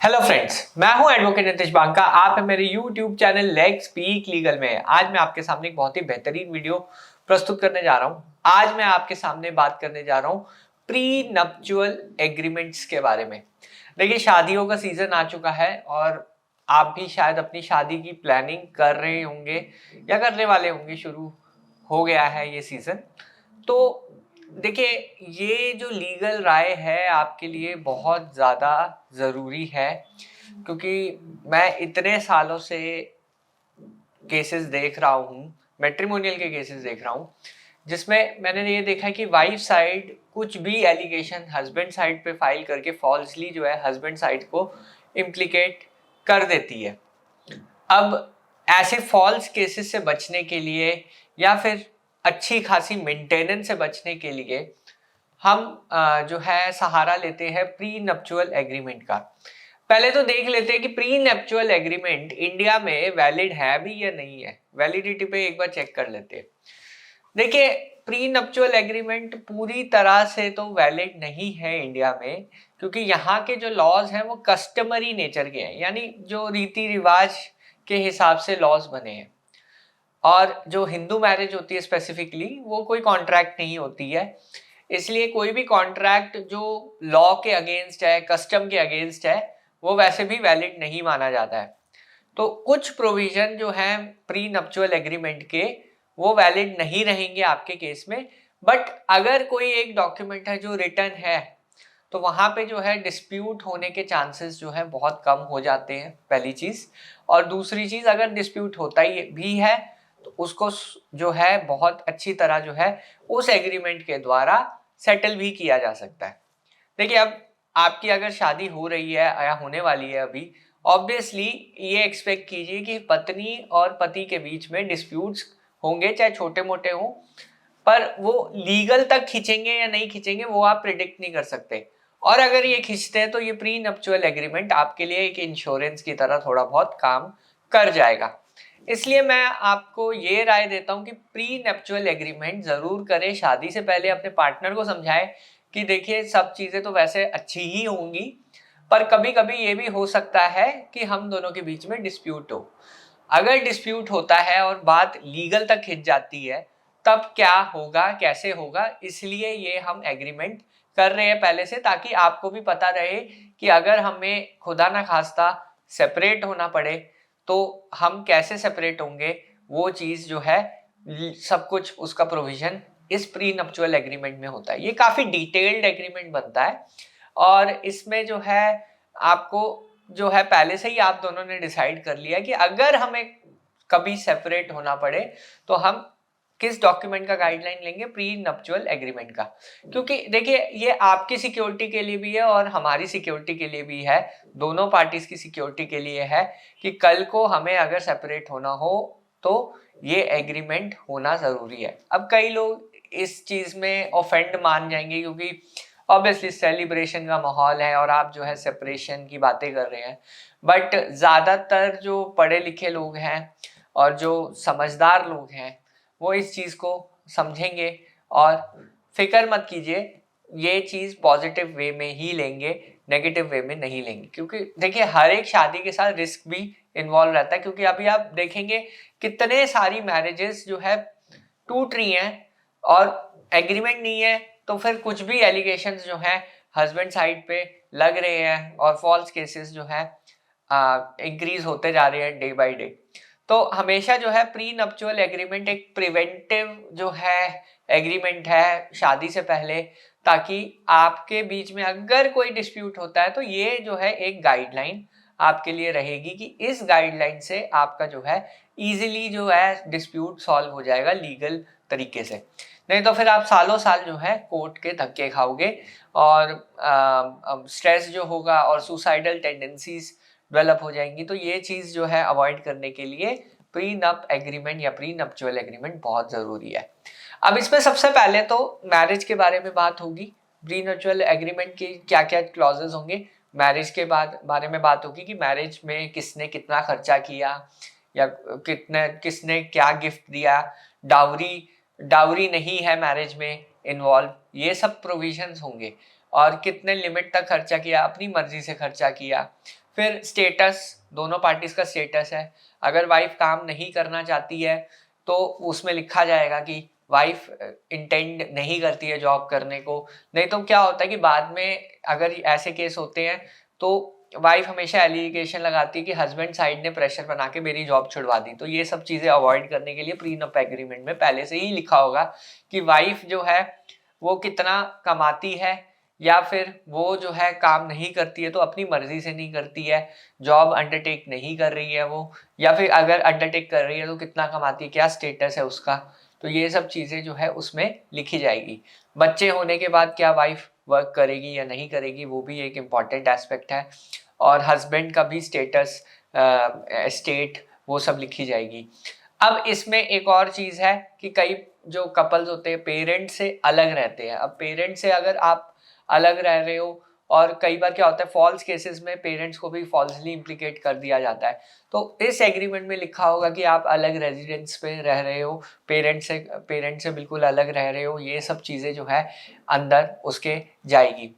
Hello friends, मैं हूं advocate Nitish Banka. आप है मेरे YouTube channel let's speak legal में। आज मैं आपके सामने एक बहुत ही बेहतरीन वीडियो प्रस्तुत करने जा रहा हूं। आज मैं आपके सामने बात करने जा रहा हूं प्री नप्चुअल एग्रीमेंट्स के बारे में। देखिए, शादियों का सीजन आ चुका है और आप भी शायद अपनी शादी की प्लानिंग कर रहे होंगे या करने वाले होंगे। शुरू हो गया है ये सीजन। तो देखिए, ये जो लीगल राय है आपके लिए बहुत ज़्यादा ज़रूरी है, क्योंकि मैं इतने सालों से केसेस देख रहा हूँ, मैट्रिमोनियल के केसेस देख रहा हूँ, जिसमें मैंने ये देखा है कि वाइफ साइड कुछ भी एलिगेशन हस्बैंड साइड पे फाइल करके फॉल्सली जो है हस्बैंड साइड को इम्प्लीकेट कर देती है। अब ऐसे फॉल्स केसेस से बचने के लिए या फिर अच्छी खासी मेंटेनेंस से बचने के लिए हम जो है सहारा लेते हैं प्री नप्चुअल एग्रीमेंट का। पहले तो देख लेते हैं कि प्री नप्चुअल एग्रीमेंट इंडिया में वैलिड है भी या नहीं है। वैलिडिटी पे एक बार चेक कर लेते हैं। देखिए, प्री नप्चुअल एग्रीमेंट पूरी तरह से तो वैलिड नहीं है इंडिया में, क्योंकि यहाँ के जो लॉज हैं वो कस्टमरी नेचर के हैं, यानी जो रीति रिवाज के हिसाब से लॉज बने हैं। और जो हिंदू मैरिज होती है स्पेसिफिकली, वो कोई कॉन्ट्रैक्ट नहीं होती है। इसलिए कोई भी कॉन्ट्रैक्ट जो लॉ के अगेंस्ट है, कस्टम के अगेंस्ट है, वो वैसे भी वैलिड नहीं माना जाता है। तो कुछ प्रोविजन जो है प्री नप्चुअल एग्रीमेंट के, वो वैलिड नहीं रहेंगे आपके केस में। बट अगर कोई एक डॉक्यूमेंट है जो रिटर्न है, तो वहां पे जो है डिस्प्यूट होने के चांसेस जो है बहुत कम हो जाते हैं, पहली चीज। और दूसरी चीज, अगर डिस्प्यूट होता ही भी है तो उसको जो है बहुत अच्छी तरह जो है उस एग्रीमेंट के द्वारा सेटल भी किया जा सकता है। देखिए, अब आपकी अगर शादी हो रही है या होने वाली है अभी, ऑब्वियसली ये एक्सपेक्ट कीजिए कि पत्नी और पति के बीच में डिस्प्यूट्स होंगे, चाहे छोटे मोटे हों, पर वो लीगल तक खींचेंगे या नहीं खींचेंगे वो आप प्रिडिक्ट नहीं कर सकते। और अगर ये खींचते हैं तो ये प्री नप्चुअल एग्रीमेंट आपके लिए एक इंश्योरेंस की तरह थोड़ा बहुत काम कर जाएगा। इसलिए मैं आपको ये राय देता हूं कि प्री नप्चुअल एग्रीमेंट जरूर करें। शादी से पहले अपने पार्टनर को समझाएं कि देखिए, सब चीजें तो वैसे अच्छी ही होंगी, पर कभी कभी ये भी हो सकता है कि हम दोनों के बीच में डिस्प्यूट हो। अगर डिस्प्यूट होता है और बात लीगल तक खिंच जाती है, तब क्या होगा, कैसे होगा। इसलिए ये हम एग्रीमेंट कर रहे हैं पहले से, ताकि आपको भी पता रहे कि अगर हमें खुदा ना खास्ता सेपरेट होना पड़े तो हम कैसे सेपरेट होंगे। वो चीज जो है सब कुछ उसका प्रोविजन इस प्री नप्चुअल एग्रीमेंट में होता है। ये काफी डिटेल्ड एग्रीमेंट बनता है और इसमें जो है आपको जो है पहले से ही आप दोनों ने डिसाइड कर लिया कि अगर हमें कभी सेपरेट होना पड़े तो हम किस डॉक्यूमेंट का गाइडलाइन लेंगे, प्री नप्चुअल एग्रीमेंट का। क्योंकि देखिए, ये आपकी सिक्योरिटी के लिए भी है और हमारी सिक्योरिटी के लिए भी है, दोनों पार्टीज की सिक्योरिटी के लिए है कि कल को हमें अगर सेपरेट होना हो तो ये एग्रीमेंट होना जरूरी है। अब कई लोग इस चीज में ऑफेंड मान जाएंगे, क्योंकि ऑब्वियसली सेलिब्रेशन का माहौल है और आप जो है सेपरेशन की बातें कर रहे हैं। बट ज्यादातर जो पढ़े लिखे लोग हैं और जो समझदार लोग हैं, वो इस चीज को समझेंगे और फिक्र मत कीजिए, ये चीज पॉजिटिव वे में ही लेंगे, नेगेटिव वे में नहीं लेंगे। क्योंकि देखिए, हर एक शादी के साथ रिस्क भी इन्वॉल्व रहता है। क्योंकि अभी आप देखेंगे कितने सारी मैरिजेस जो है टूट रही हैं और एग्रीमेंट नहीं है, तो फिर कुछ भी एलिगेशंस जो है हस्बैंड साइड पे लग रहे हैं और फॉल्स केसेस जो है इंक्रीज होते जा रहे हैं डे बाय डे। तो हमेशा जो है प्री नप्चुअल एग्रीमेंट एक प्रिवेंटिव जो है एग्रीमेंट है शादी से पहले, ताकि आपके बीच में अगर कोई डिस्प्यूट होता है तो ये जो है एक गाइडलाइन आपके लिए रहेगी कि इस गाइडलाइन से आपका जो है इजीली जो है डिस्प्यूट सॉल्व हो जाएगा लीगल तरीके से। नहीं तो फिर आप सालों साल जो है कोर्ट के धक्के खाओगे और स्ट्रेस जो होगा और सुसाइडल टेंडेंसीज डेवलप हो जाएंगी। तो ये चीज जो है अवॉइड करने के लिए प्री नप एग्रीमेंट या प्री नप्चुअल एग्रीमेंट बहुत जरूरी है। अब इसमें सबसे पहले तो मैरिज के बारे में बात होगी। प्री नप्चुअल एग्रीमेंट की क्या क्या क्लॉजेस होंगे, मैरिज के बाद बारे में बात होगी कि मैरिज में किसने कितना खर्चा किया या किसने क्या गिफ्ट दिया, डाउरी डाउरी नहीं है मैरिज में इन्वॉल्व, ये सब प्रोविजंस होंगे। और कितने लिमिट तक खर्चा किया, अपनी मर्जी से खर्चा किया, फिर स्टेटस, दोनों पार्टीज का स्टेटस है। अगर वाइफ काम नहीं करना चाहती है तो उसमें लिखा जाएगा कि वाइफ इंटेंड नहीं करती है जॉब करने को। नहीं तो क्या होता है कि बाद में अगर ऐसे केस होते हैं तो वाइफ हमेशा एलिगेशन लगाती है कि हस्बैंड साइड ने प्रेशर बना के मेरी जॉब छुड़वा दी। तो ये सब चीजें अवॉइड करने के लिए प्रीनप एग्रीमेंट में पहले से ही लिखा होगा कि वाइफ जो है वो कितना कमाती है, या फिर वो जो है काम नहीं करती है तो अपनी मर्जी से नहीं करती है, जॉब अंडरटेक नहीं कर रही है वो, या फिर अगर अंडरटेक कर रही है तो कितना कमाती है, क्या स्टेटस है उसका। तो ये सब चीजें जो है उसमें लिखी जाएगी। बच्चे होने के बाद क्या वाइफ वर्क करेगी या नहीं करेगी, वो भी एक इम्पॉर्टेंट एस्पेक्ट है। और हस्बैंड का भी स्टेटस, स्टेट, वो सब लिखी जाएगी। अब इसमें एक और चीज है कि कई जो कपल्स होते हैं पेरेंट से अलग रहते हैं। अब पेरेंट से अगर आप अलग रह रहे हो, और कई बार क्या होता है फॉल्स केसेस में पेरेंट्स को भी फॉल्सली इम्प्लीकेट कर दिया जाता है, तो इस एग्रीमेंट में लिखा होगा कि आप अलग रेजिडेंस पे रह रहे हो, पेरेंट से बिल्कुल अलग रह रहे हो। ये सब चीजें जो है अंदर उसके जाएगी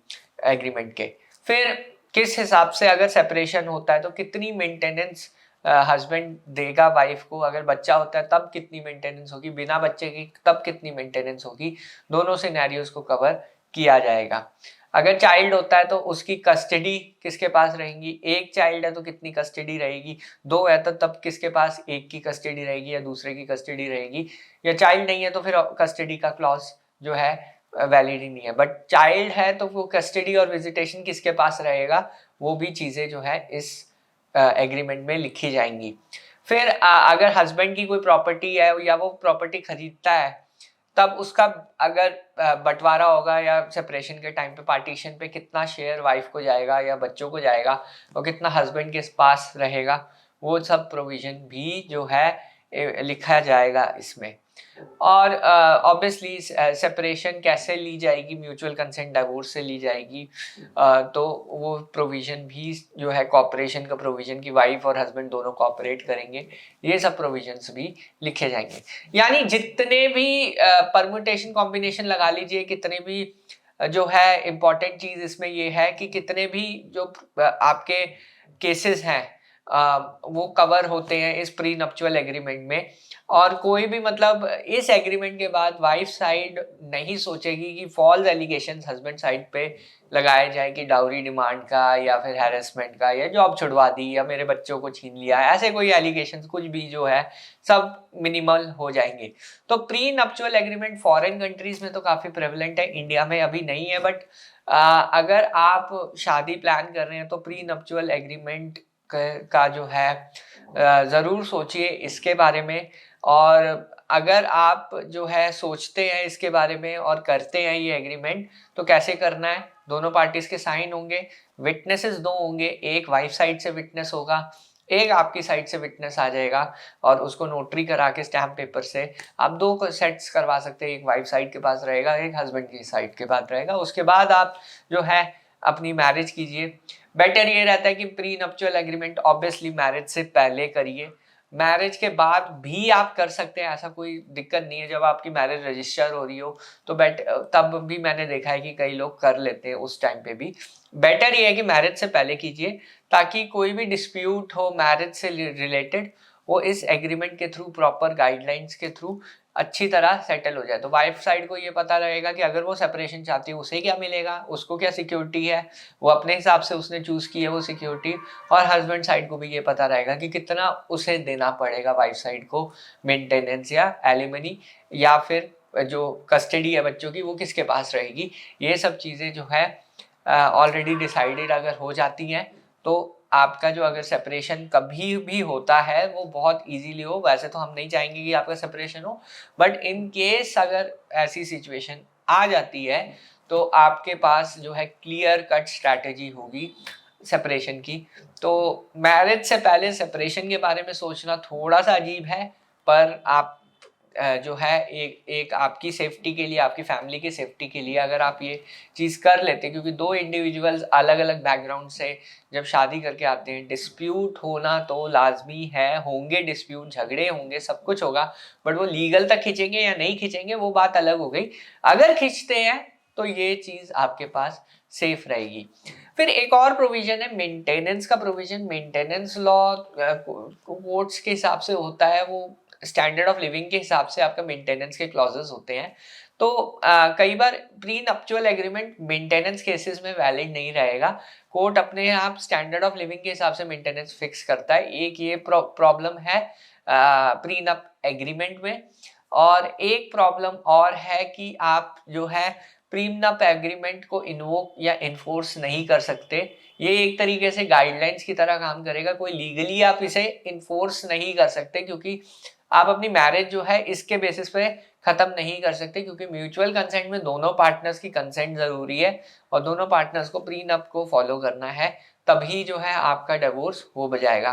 एग्रीमेंट के। फिर किस हिसाब से अगर सेपरेशन होता है तो कितनी मेंटेनेंस हस्बैंड देगा वाइफ को, अगर बच्चा होता है तब कितनी मेंटेनेंस होगी, बिना बच्चे की तब कितनी मेंटेनेंस होगी, दोनों सिनेरियोज को कवर किया जाएगा। अगर चाइल्ड होता है तो उसकी कस्टडी किसके पास रहेंगी, एक चाइल्ड है तो कितनी कस्टडी रहेगी, दो है तो तब किसके पास एक की कस्टडी रहेगी या दूसरे की कस्टडी रहेगी, या चाइल्ड नहीं है तो फिर कस्टडी का क्लॉज जो है वैलिड ही नहीं है। बट चाइल्ड है तो वो कस्टडी और विजिटेशन किसके पास रहेगा, वो भी चीजें जो है इस एग्रीमेंट में लिखी जाएंगी। फिर अगर हस्बैंड की कोई प्रॉपर्टी है या वो प्रॉपर्टी खरीदता है तब उसका अगर बंटवारा होगा या सेपरेशन के टाइम पे पार्टीशन पे कितना शेयर वाइफ को जाएगा या बच्चों को जाएगा और कितना हस्बैंड के पास रहेगा, वो सब प्रोविजन भी जो है लिखा जाएगा इसमें। और ऑब्वियसली सेपरेशन कैसे ली जाएगी, म्यूचुअल कंसेंट डाइवोर्स से ली जाएगी। तो वो प्रोविजन भी जो है कॉपरेशन का प्रोविजन की वाइफ और हस्बैंड दोनों कॉपरेट करेंगे, ये सब प्रोविजन्स भी लिखे जाएंगे। यानी जितने भी परम्यूटेशन कॉम्बिनेशन लगा लीजिए, कितने भी जो है इम्पोर्टेंट चीज इसमें ये है कि कितने भी जो आपके केसेस हैं वो कवर होते हैं इस प्री नप्चुअल एग्रीमेंट में। और कोई भी मतलब इस एग्रीमेंट के बाद वाइफ साइड नहीं सोचेगी कि फॉल्स एलिगेशंस हस्बैंड साइड पे लगाए जाए कि डाउरी डिमांड का या फिर हैरेसमेंट का या जॉब छुड़वा दी या मेरे बच्चों को छीन लिया, ऐसे कोई एलिगेशंस कुछ भी जो है सब मिनिमल हो जाएंगे। तो pre nuptial agreement foreign countries में तो काफी प्रेवलेंट है, इंडिया में अभी नहीं है। बट अगर आप शादी प्लान कर रहे हैं तो प्री नप्चुअल एग्रीमेंट का जो है जरूर सोचिए इसके बारे में। और अगर आप जो है सोचते हैं इसके बारे में और करते हैं ये एग्रीमेंट, तो कैसे करना है, दोनों पार्टीज के साइन होंगे, विटनेसेस दो होंगे, एक वाइफ साइड से विटनेस होगा, एक आपकी साइड से विटनेस आ जाएगा, और उसको नोटरी करा के स्टैम्प पेपर से आप दो सेट्स करवा सकते हैं, एक वाइफ साइड के पास रहेगा, एक हस्बैंड की साइड के पास रहेगा। उसके बाद आप जो है अपनी मैरिज कीजिए। बेटर ये रहता है कि pre nuptial agreement obviously marriage से पहले करिए, मैरिज के बाद भी आप कर सकते हैं, ऐसा कोई दिक्कत नहीं है। जब आपकी मैरिज रजिस्टर हो रही हो तो तब भी मैंने देखा है कि कई लोग कर लेते हैं उस टाइम पे भी। बेटर ये है कि मैरिज से पहले कीजिए ताकि कोई भी डिस्प्यूट हो मैरिज से रिलेटेड वो इस एग्रीमेंट के थ्रू, प्रॉपर गाइडलाइंस के थ्रू अच्छी तरह सेटल हो जाए। तो वाइफ साइड को ये पता रहेगा कि अगर वो सेपरेशन चाहती है उसे क्या मिलेगा, उसको क्या सिक्योरिटी है, वो अपने हिसाब से उसने चूज की है वो सिक्योरिटी। और हस्बैंड साइड को भी ये पता रहेगा कि कितना उसे देना पड़ेगा वाइफ साइड को मेंटेनेंस या एलिमनी, या फिर जो कस्टडी है बच्चों की वो किसके पास रहेगी। ये सब चीजें जो है ऑलरेडी डिसाइडेड अगर हो जाती हैं तो आपका जो अगर सेपरेशन कभी भी होता है वो बहुत इजीली हो। वैसे तो हम नहीं चाहेंगे कि आपका सेपरेशन हो, बट इन केस अगर ऐसी सिचुएशन आ जाती है तो आपके पास जो है क्लियर कट स्ट्रैटेजी होगी सेपरेशन की। तो मैरिज से पहले सेपरेशन के बारे में सोचना थोड़ा सा अजीब है, पर आप जो है एक आपकी सेफ्टी के लिए, आपकी फैमिली की सेफ्टी के लिए अगर आप ये चीज़ कर लेते हैं, क्योंकि दो इंडिविजुअल्स अलग अलग बैकग्राउंड से जब शादी करके आते हैं, डिस्प्यूट होना तो लाजमी है, होंगे डिस्प्यूट, झगड़े होंगे, सब कुछ होगा। बट वो लीगल तक खींचेंगे या नहीं खींचेंगे वो बात अलग हो गई। अगर खींचते हैं तो ये चीज़ आपके पास सेफ रहेगी। फिर एक और प्रोविजन है मेंटेनेंस का प्रोविजन। मेंटेनेंस लॉ कोर्ट्स के हिसाब से होता है, वो स्टैंडर्ड ऑफ लिविंग के हिसाब से आपका मेंटेनेंस के क्लॉजेस होते हैं। तो कई बार prenuptial agreement maintenance cases में वैलिड नहीं रहेगा। कोर्ट अपने आप स्टैंडर्ड ऑफ लिविंग के हिसाब से मेंटेनेंस फिक्स करता है। एक ये प्रॉब्लम है प्री नप एग्रीमेंट में। और एक प्रॉब्लम और है कि आप जो है प्रीनप एग्रीमेंट को इन्वोक या इन्फोर्स नहीं कर सकते। ये एक तरीके से गाइडलाइंस की तरह काम करेगा, कोई लीगली आप इसे इन्फोर्स नहीं कर सकते, क्योंकि आप अपनी मैरिज जो है इसके बेसिस पे खत्म नहीं कर सकते, क्योंकि म्यूचुअल कंसेंट में दोनों पार्टनर्स की कंसेंट जरूरी है और दोनों पार्टनर्स को प्रीनप को फॉलो करना है, तभी जो है आपका डिवोर्स हो जाएगा।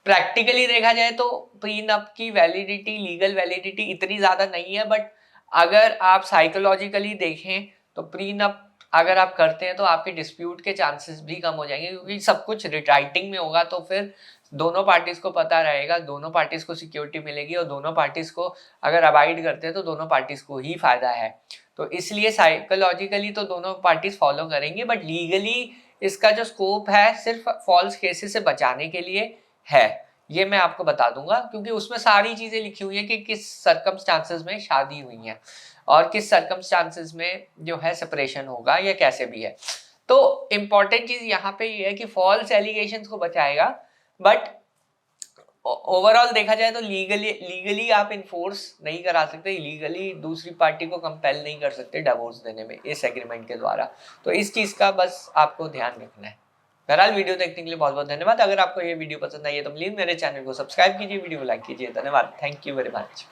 प्रैक्टिकली देखा जाए तो प्रीनप की वैलिडिटी, लीगल वैलिडिटी इतनी ज्यादा नहीं है, बट अगर आप साइकोलॉजिकली देखें तो प्रीनप अगर आप करते हैं तो आपके डिस्प्यूट के चांसेस भी कम हो जाएंगे, क्योंकि सब कुछ राइटिंग में होगा। तो फिर दोनों पार्टीज को पता रहेगा, दोनों पार्टीज को सिक्योरिटी मिलेगी, और दोनों पार्टीज को अगर अवॉइड करते हैं तो दोनों पार्टीज को ही फायदा है। तो इसलिए साइकोलॉजिकली तो दोनों पार्टीज फॉलो करेंगे, बट लीगली इसका जो स्कोप है सिर्फ फॉल्स केसेस से बचाने के लिए है। ये मैं आपको बता दूंगा, क्योंकि उसमें सारी चीजें लिखी हुई है कि किस सर्कमस्टांसेस में शादी हुई है और किस सर्कमस्टांसेस में जो है सेपरेशन होगा या कैसे भी है। तो इंपॉर्टेंट चीज यहाँ पे ये है कि फॉल्स एलिगेशंस को बचाएगा, बट ओवरऑल देखा जाए तो लीगली आप इन्फोर्स नहीं करा सकते, लीगली दूसरी पार्टी को कंपेल नहीं कर सकते डिवोर्स देने में इस एग्रीमेंट के द्वारा। तो इस चीज का बस आपको ध्यान रखना है। बहरहाल वीडियो देखने के लिए बहुत बहुत धन्यवाद। अगर आपको ये वीडियो पसंद आई है तो प्लीज मेरे चैनल को सब्सक्राइब कीजिए, वीडियो को लाइक कीजिए। धन्यवाद, थैंक यू वेरी मच।